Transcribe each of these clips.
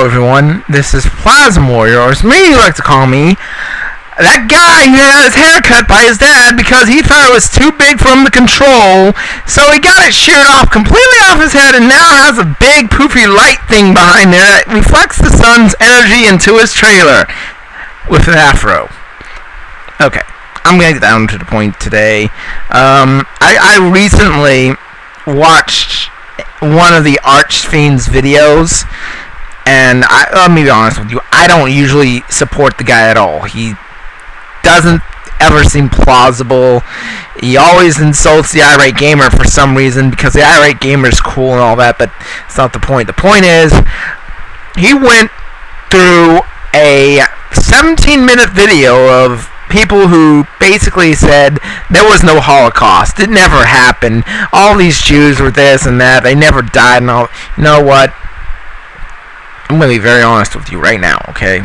Hello everyone, this is Plasma Warrior, or as many like to call me, that guy who had his hair cut by his dad because he thought it was too big for him to control, so he got it sheared off completely off his head and now has a big poofy light thing behind there that reflects the sun's energy into his trailer with an afro. Okay, I'm going to get down to the point today. I recently watched one of the Archfeind's videos, and let me be honest with you, I don't usually support the guy at all. He doesn't ever seem plausible. He always insults the irate gamer for some reason because the irate gamer is cool and all that, but it's not the point. The point is, he went through a 17-minute video of people who basically said there was no Holocaust. It never happened. All these Jews were this and that. They never died and all. You know what? I'm going to be very honest with you right now, okay?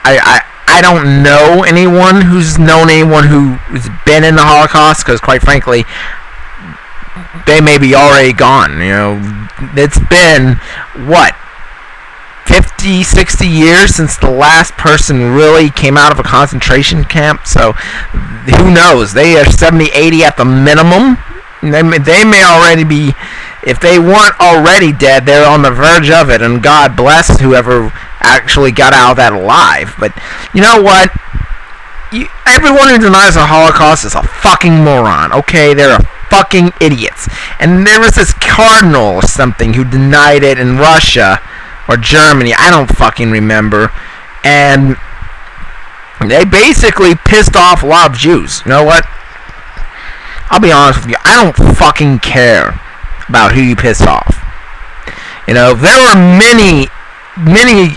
I don't know anyone who's known anyone who's been in the Holocaust, because quite frankly, they may be already gone. You know, it's been, what, 50, 60 years since the last person really came out of a concentration camp, so who knows? They are 70, 80 at the minimum. They may already be, if they weren't already dead, they're on the verge of it, and God bless whoever actually got out of that alive. But you know what? Everyone who denies the Holocaust is a fucking moron, okay? They're fucking idiots. And there was this cardinal or something who denied it in Russia or Germany, I don't fucking remember, and they basically pissed off a lot of Jews. You know what? I'll be honest with you, I don't fucking care about who you piss off. You know, there were many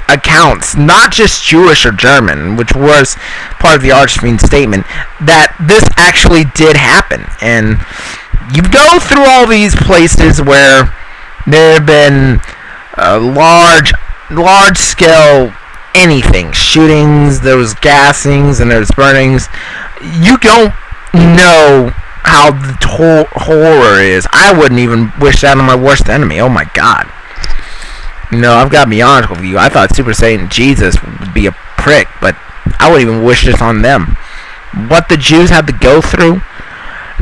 accounts, not just Jewish or German, which was part of the Archfeind statement, that this actually did happen. And you go through all these places where there have been large scale anything, shootings, there was gassings and there's burnings. You don't know how the horror is. I wouldn't even wish that on my worst enemy. Oh my god. You know, I've got to be honest with you, I thought Super Satan Jesus would be a prick, but I wouldn't even wish this on them. What the Jews had to go through,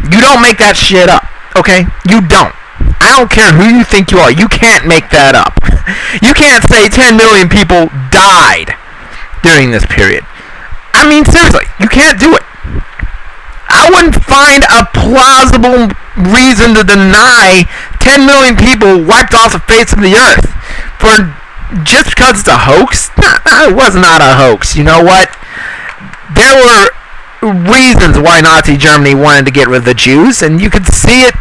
you don't make that shit up, okay? You don't. I don't care who you think you are. You can't make that up. You can't say 10 million people died during this period. I mean, seriously, you can't do it. I wouldn't find a plausible reason to deny 10 million people wiped off the face of the earth for just because it's a hoax. It was not a hoax. You know what? There were reasons why Nazi Germany wanted to get rid of the Jews, and you could see it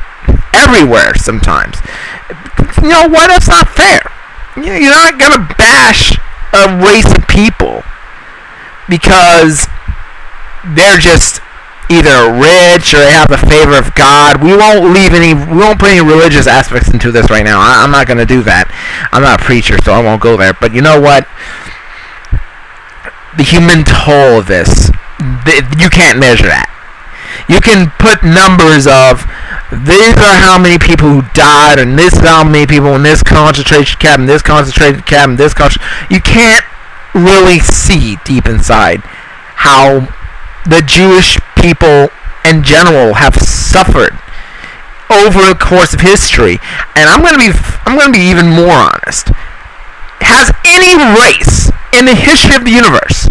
everywhere sometimes. You know what? That's not fair. You're not going to bash a race of people because they're just either rich or they have the favor of God. We won't put any religious aspects into this right now. I'm not going to do that. I'm not a preacher, so I won't go there. But you know what? The human toll of this, you can't measure that. You can put numbers of, these are how many people who died, and this is how many people in this concentration camp, and this concentration camp, and this concentration. You can't really see deep inside how the Jewish people in general have suffered over the course of history. And I'm going to be even more honest. Has any race in the history of the universe,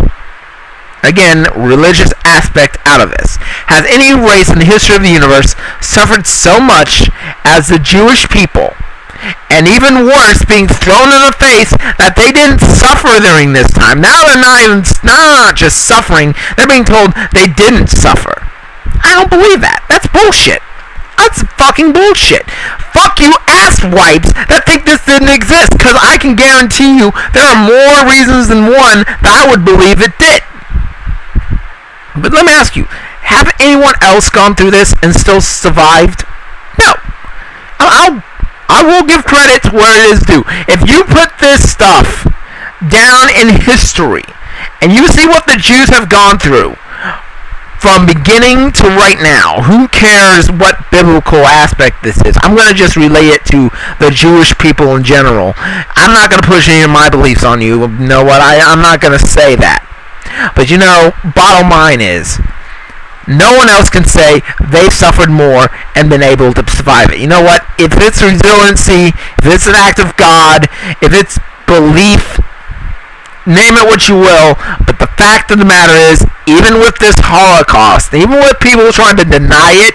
again, religious aspect out of this, has any race in the history of the universe suffered so much as the Jewish people? And even worse, being thrown in the face that they didn't suffer during this time. Now they're not just suffering, they're being told they didn't suffer. I don't believe that. That's bullshit. That's fucking bullshit. Fuck you ass wipes that think this didn't exist, because I can guarantee you there are more reasons than one that I would believe it did. But let me ask you, have anyone else gone through this and still survived? No. I will give credit to where it is due. If you put this stuff down in history, and you see what the Jews have gone through, from beginning to right now, who cares what biblical aspect this is? I'm going to just relay it to the Jewish people in general. I'm not going to push any of my beliefs on you. You know what? I'm not going to say that. But bottom line is, no one else can say they've suffered more and been able to survive it. You know what? If it's resiliency, if it's an act of God, if it's belief, name it what you will, but the fact of the matter is, even with this Holocaust, even with people trying to deny it,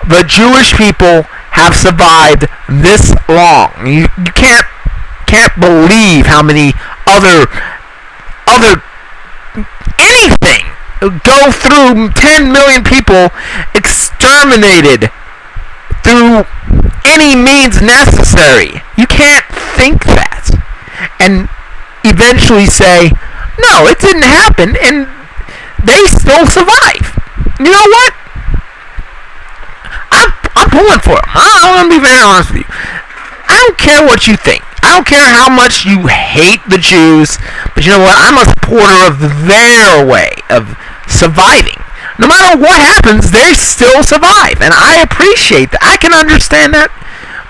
the Jewish people have survived this long. You can't believe how many other anything go through. 10 million people exterminated through any means necessary. You can't think that and eventually say, no, it didn't happen, and they still survive. You know what? I'm pulling for them. I'm going to be very honest with you. I don't care what you think. I don't care how much you hate the Jews, but you know what? I'm a supporter of their way of surviving. No matter what happens, they still survive, and I appreciate that. I can understand that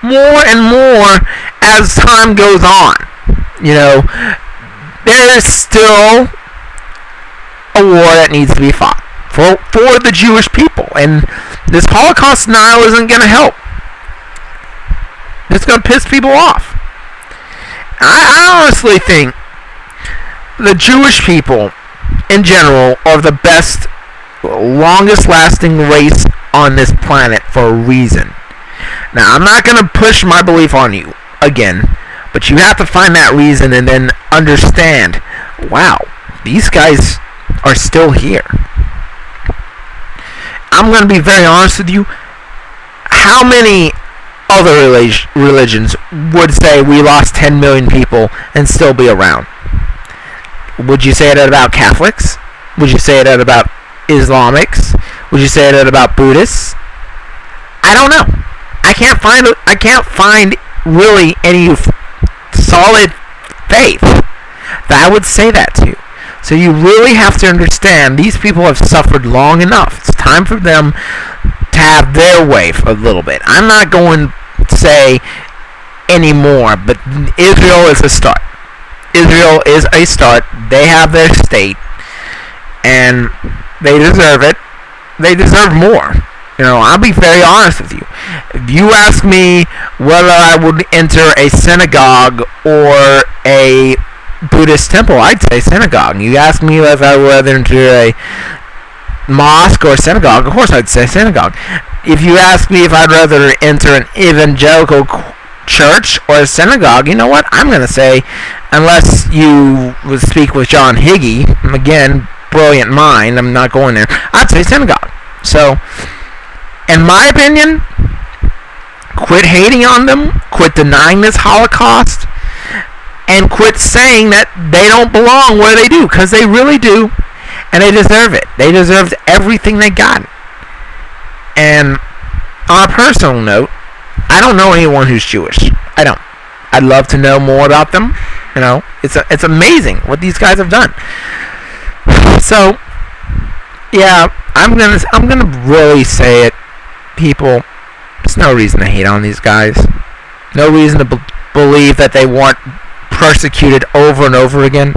more and more as time goes on. There is still a war that needs to be fought for the Jewish people, and this Holocaust denial isn't going to help. It's going to piss people off. I honestly think the Jewish people in general are the best, longest lasting race on this planet for a reason. Now, I'm not going to push my belief on you again, but you have to find that reason and then understand, wow, these guys are still here. I'm going to be very honest with you. How many other religions would say we lost 10 million people and still be around? Would you say that about Catholics? Would you say that about Islamics? Would you say that about Buddhists? I don't know. I can't find really any solid faith that I would say that to you. So you really have to understand these people have suffered long enough. It's time for them to have their way for a little bit. I'm not going to say anymore, but Israel is a start. Israel is a start. They have their state, and they deserve it. They deserve more. I'll be very honest with you. If you ask me whether I would enter a synagogue or a Buddhist temple, I'd say synagogue. You ask me if I would enter a mosque or synagogue, of course I'd say synagogue. If you ask me if I'd rather enter an evangelical church or a synagogue, you know what? I'm going to say, unless you would speak with John Higgy, again, brilliant mind, I'm not going there, I'd say synagogue. So, in my opinion, quit hating on them, quit denying this Holocaust, and quit saying that they don't belong where they do, because they really do, and they deserve it. They deserved everything they got. And on a personal note, I don't know anyone who's Jewish. I don't. I'd love to know more about them. It's amazing what these guys have done. So, yeah, I'm gonna really say it, people. There's no reason to hate on these guys. No reason to believe that they weren't persecuted over and over again.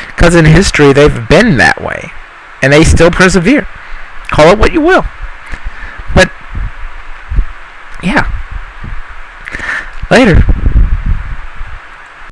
Because in history, they've been that way. And they still persevere. Call it what you will. But, yeah. Later.